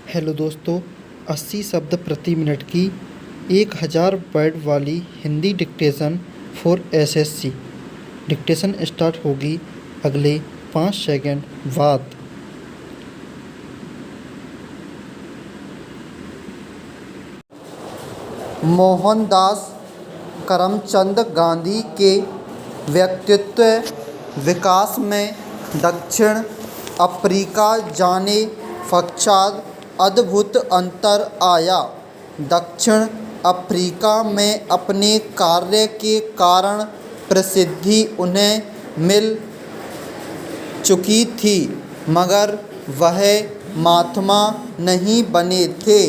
Hello दोस्तों, 80 शब्द प्रति मिनट की 1000 वर्ड वाली Hindi dictation for SSC. Dictation start होगी अगले 5 सेकंड बाद। मोहनदास करमचंद गांधी के व्यक्तित्व विकास में दक्षिण अफ्रीका जाने पश्चात अद्भुत अंतर आया। दक्षिण अफ्रीका में अपने कार्य के कारण प्रसिद्धि उन्हें मिल चुकी थी, मगर वह महात्मा नहीं बने थे।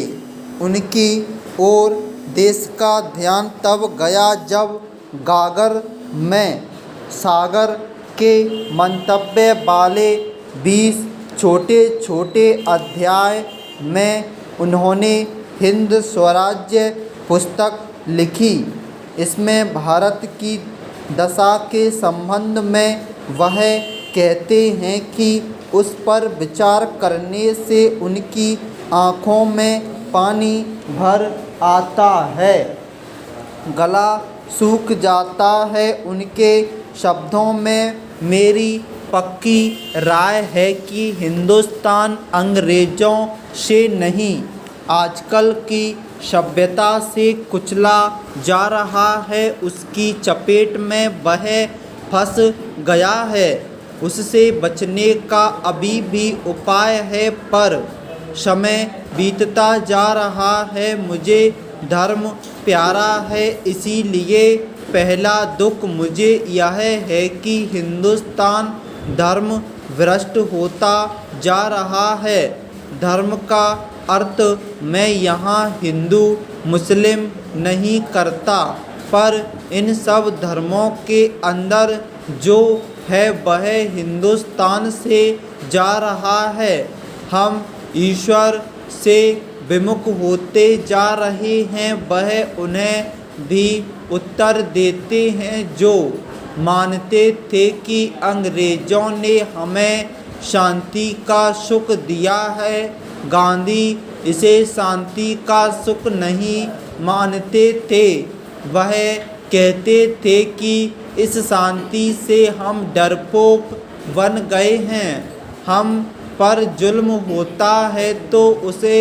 उनकी ओर देश का ध्यान तब गया जब गागर में सागर के मंतव्य वाले 20 छोटे छोटे अध्याय में उन्होंने हिंद स्वराज्य पुस्तक लिखी। इसमें भारत की दशा के संबंध में वह कहते हैं कि उस पर विचार करने से उनकी आँखों में पानी भर आता है, गला सूख जाता है। उनके शब्दों में मेरी पक्की राय है कि हिंदुस्तान अंग्रेज़ों से नहीं, आजकल की सभ्यता से कुचला जा रहा है। उसकी चपेट में वह फंस गया है। उससे बचने का अभी भी उपाय है, पर समय बीतता जा रहा है। मुझे धर्म प्यारा है, इसीलिए पहला दुख मुझे यह है कि हिंदुस्तान धर्म भ्रष्ट होता जा रहा है। धर्म का अर्थ मैं यहाँ हिंदू मुस्लिम नहीं करता, पर इन सब धर्मों के अंदर जो है वह हिंदुस्तान से जा रहा है। हम ईश्वर से विमुख होते जा रहे हैं। वह उन्हें भी उत्तर देते हैं जो मानते थे कि अंग्रेज़ों ने हमें शांति का सुख दिया है। गांधी इसे शांति का सुख नहीं मानते थे। वह कहते थे कि इस शांति से हम डरपोक बन गए हैं। हम पर जुल्म होता है तो उसे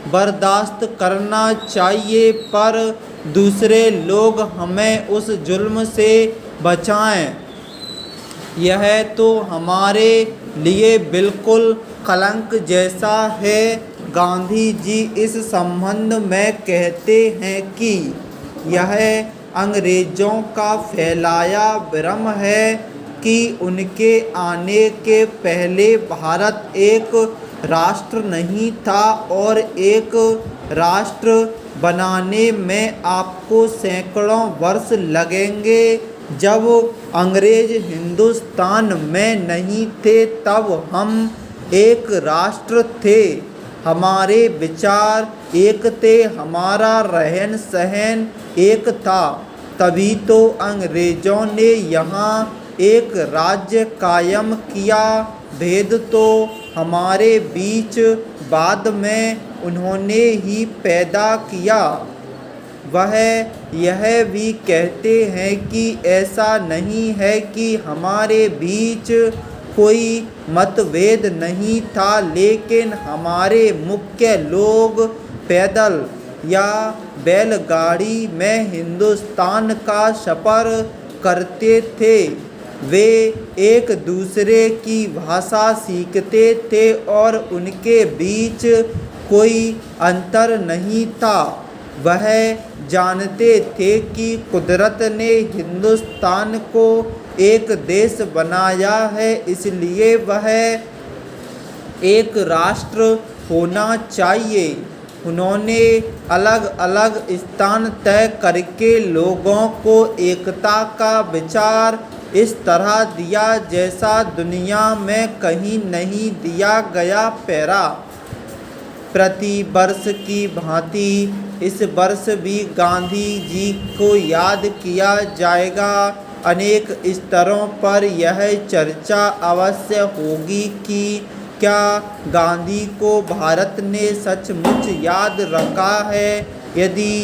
बर्दाश्त करना चाहिए, पर दूसरे लोग हमें उस जुल्म से बचाएं, यह तो हमारे लिए बिल्कुल कलंक जैसा है। गांधी जी इस संबंध में कहते हैं कि यह अंग्रेज़ों का फैलाया भ्रम है कि उनके आने के पहले भारत एक राष्ट्र नहीं था और एक राष्ट्र बनाने में आपको सैकड़ों वर्ष लगेंगे। जब अंग्रेज हिंदुस्तान में नहीं थे तब हम एक राष्ट्र थे। हमारे विचार एक थे, हमारा रहन सहन एक था, तभी तो अंग्रेज़ों ने यहाँ एक राज्य कायम किया। भेद तो हमारे बीच बाद में उन्होंने ही पैदा किया। वह यह भी कहते हैं कि ऐसा नहीं है कि हमारे बीच कोई मतभेद नहीं था, लेकिन हमारे मुख्य लोग पैदल या बैलगाड़ी में हिंदुस्तान का सफ़र करते थे। वे एक दूसरे की भाषा सीखते थे और उनके बीच कोई अंतर नहीं था। वह जानते थे कि कुदरत ने हिंदुस्तान को एक देश बनाया है, इसलिए वह एक राष्ट्र होना चाहिए। उन्होंने अलग अलग स्थान तय करके लोगों को एकता का विचार इस तरह दिया जैसा दुनिया में कहीं नहीं दिया गया। पैरा प्रति वर्ष की भांति इस वर्ष भी गांधी जी को याद किया जाएगा। अनेक स्तरों पर यह चर्चा अवश्य होगी कि क्या गांधी को भारत ने सचमुच याद रखा है? यदि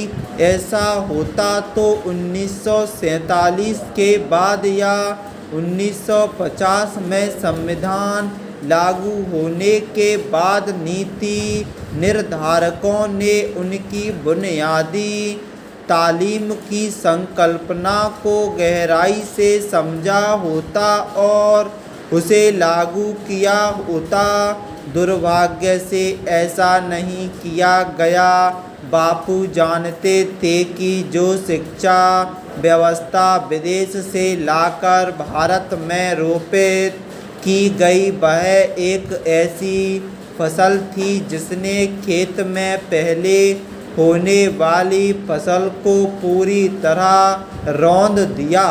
ऐसा होता तो 1947 के बाद या 1950 में संविधान लागू होने के बाद नीति निर्धारकों ने उनकी बुनियादी तालीम की संकल्पना को गहराई से समझा होता और उसे लागू किया होता। दुर्भाग्य से ऐसा नहीं किया गया। बापू जानते थे कि जो शिक्षा व्यवस्था विदेश से लाकर भारत में रोपित की गई वह एक ऐसी फसल थी जिसने खेत में पहले होने वाली फसल को पूरी तरह रौंद दिया।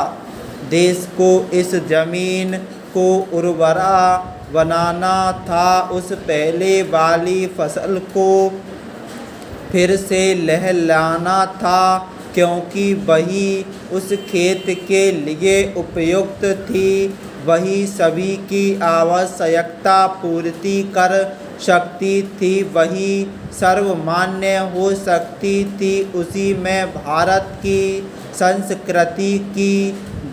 देश को इस जमीन को उर्वरा बनाना था, उस पहले वाली फसल को फिर से लहलाना था, क्योंकि वही उस खेत के लिए उपयुक्त थी, वही सभी की आवश्यकता पूर्ति कर सकती थी, वही सर्वमान्य हो सकती थी। उसी में भारत की संस्कृति की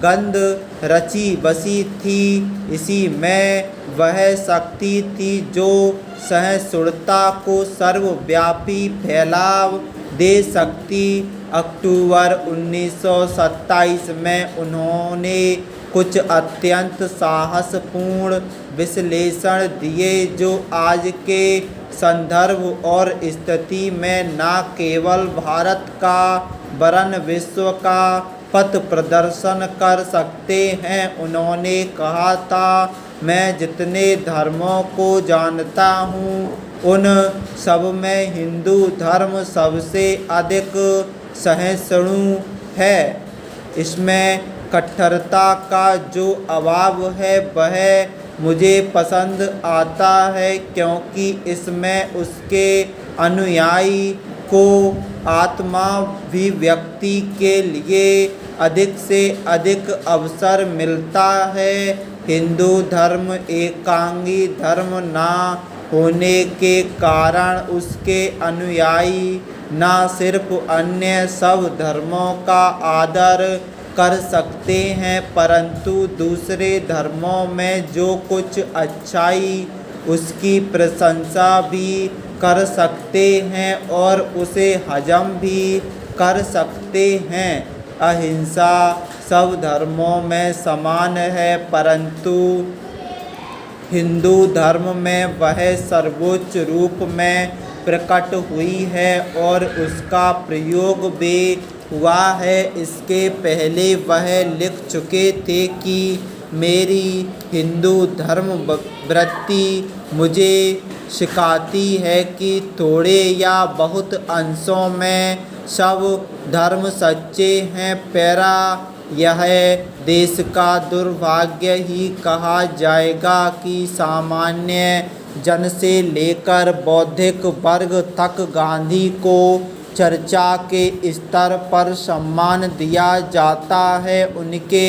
गंध रची बसी थी। इसी में वह शक्ति थी जो सहिष्णुता को सर्वव्यापी फैलाव दे सकती। अक्टूबर 1927 में उन्होंने कुछ अत्यंत साहसपूर्ण विश्लेषण दिए जो आज के संदर्भ और स्थिति में न केवल भारत का वरन विश्व का पथ प्रदर्शन कर सकते हैं। उन्होंने कहा था, मैं जितने धर्मों को जानता हूँ उन सब में हिंदू धर्म सबसे अधिक सहिष्णु है। इसमें कट्टरता का जो अभाव है वह मुझे पसंद आता है, क्योंकि इसमें उसके अनुयायी को आत्माभिव्यक्ति के लिए अधिक से अधिक अवसर मिलता है। हिंदू धर्म एकांगी धर्म ना होने के कारण उसके अनुयायी न सिर्फ अन्य सब धर्मों का आदर कर सकते हैं, परंतु दूसरे धर्मों में जो कुछ अच्छाई उसकी प्रशंसा भी कर सकते हैं और उसे हजम भी कर सकते हैं। अहिंसा सब धर्मों में समान है, परंतु हिंदू धर्म में वह सर्वोच्च रूप में प्रकट हुई है और उसका प्रयोग भी हुआ है। इसके पहले वह लिख चुके थे कि मेरी हिंदू धर्म वृत्ति मुझे सिखाती है कि थोड़े या बहुत अंशों में सब धर्म सच्चे हैं। पैरा यह देश का दुर्भाग्य ही कहा जाएगा कि सामान्य जन से लेकर बौद्धिक वर्ग तक गांधी को चर्चा के स्तर पर सम्मान दिया जाता है, उनके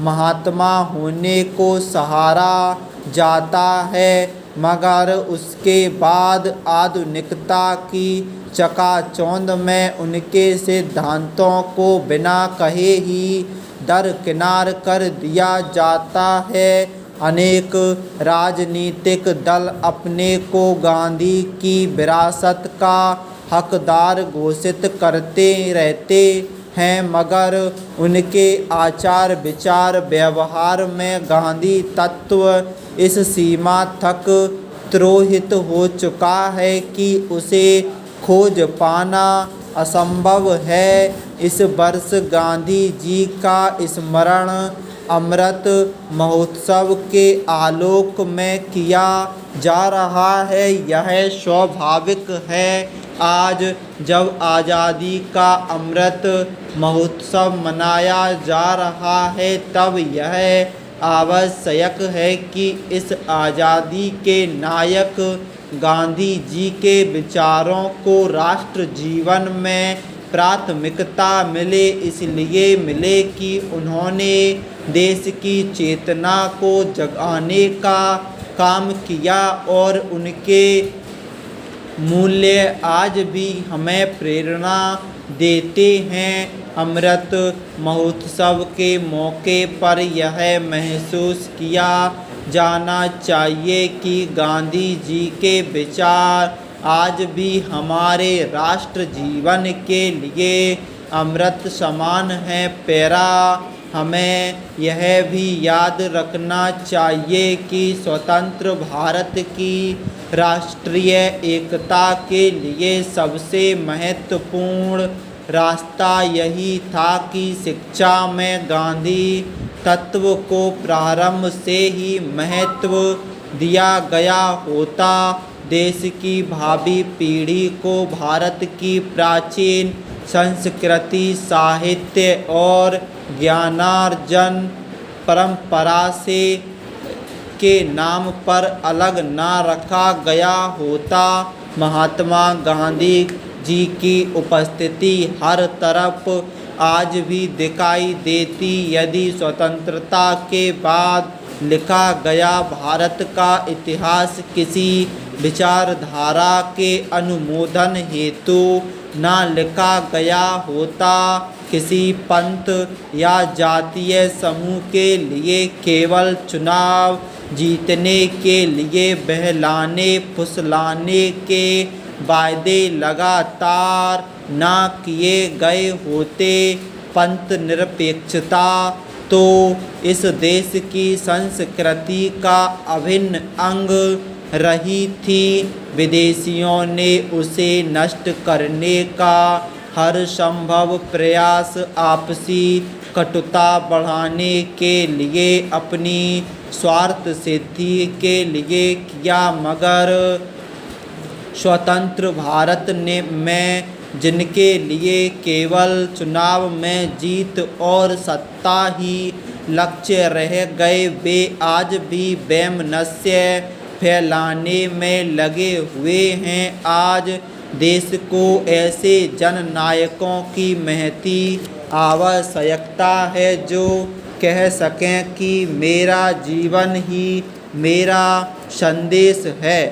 महात्मा होने को सहारा जाता है, मगर उसके बाद आधुनिकता की चकाचौंध में उनके सिद्धांतों को बिना कहे ही दरकिनार कर दिया जाता है। अनेक राजनीतिक दल अपने को गांधी की विरासत का हकदार घोषित करते रहते हैं, मगर उनके आचार विचार व्यवहार में गांधी तत्व इस सीमा तक तिरोहित हो चुका है कि उसे खोज पाना असंभव है। इस वर्ष गांधी जी का स्मरण अमृत महोत्सव के आलोक में किया जा रहा है। यह स्वाभाविक है। आज जब आज़ादी का अमृत महोत्सव मनाया जा रहा है तब यह आवश्यक है कि इस आज़ादी के नायक गांधी जी के विचारों को राष्ट्र जीवन में प्राथमिकता मिले, इसलिए मिले कि उन्होंने देश की चेतना को जगाने का काम किया और उनके मूल्य आज भी हमें प्रेरणा देते हैं। अमृत महोत्सव के मौके पर यह महसूस किया जाना चाहिए कि गांधी जी के विचार आज भी हमारे राष्ट्र जीवन के लिए अमृत समान हैं। पैरा हमें यह भी याद रखना चाहिए कि स्वतंत्र भारत की राष्ट्रीय एकता के लिए सबसे महत्वपूर्ण रास्ता यही था कि शिक्षा में गांधी तत्व को प्रारंभ से ही महत्व दिया गया होता। देश की भावी पीढ़ी को भारत की प्राचीन संस्कृति, साहित्य और ज्ञानार्जन परंपरा से के नाम पर अलग ना रखा गया होता। महात्मा गांधी जी की उपस्थिति हर तरफ आज भी दिखाई देती। यदि स्वतंत्रता के बाद लिखा गया भारत का इतिहास किसी विचारधारा के अनुमोदन हेतु ना लिखा गया होता, किसी पंथ या जातीय समूह के लिए केवल चुनाव जीतने के लिए बहलाने फुसलाने के वायदे लगातार ना किए गए होते, पंथ निरपेक्षता तो इस देश की संस्कृति का अभिन्न अंग रही थी। विदेशियों ने उसे नष्ट करने का हर संभव प्रयास आपसी कटुता बढ़ाने के लिए, अपनी स्वार्थ सिद्धि के लिए किया, मगर स्वतंत्र भारत में जिनके लिए केवल चुनाव में जीत और सत्ता ही लक्ष्य रह गए, वे आज भी वैमनस्य फैलाने में लगे हुए हैं। आज देश को ऐसे जननायकों की महती आवश्यकता है जो कह सकें कि मेरा जीवन ही मेरा संदेश है।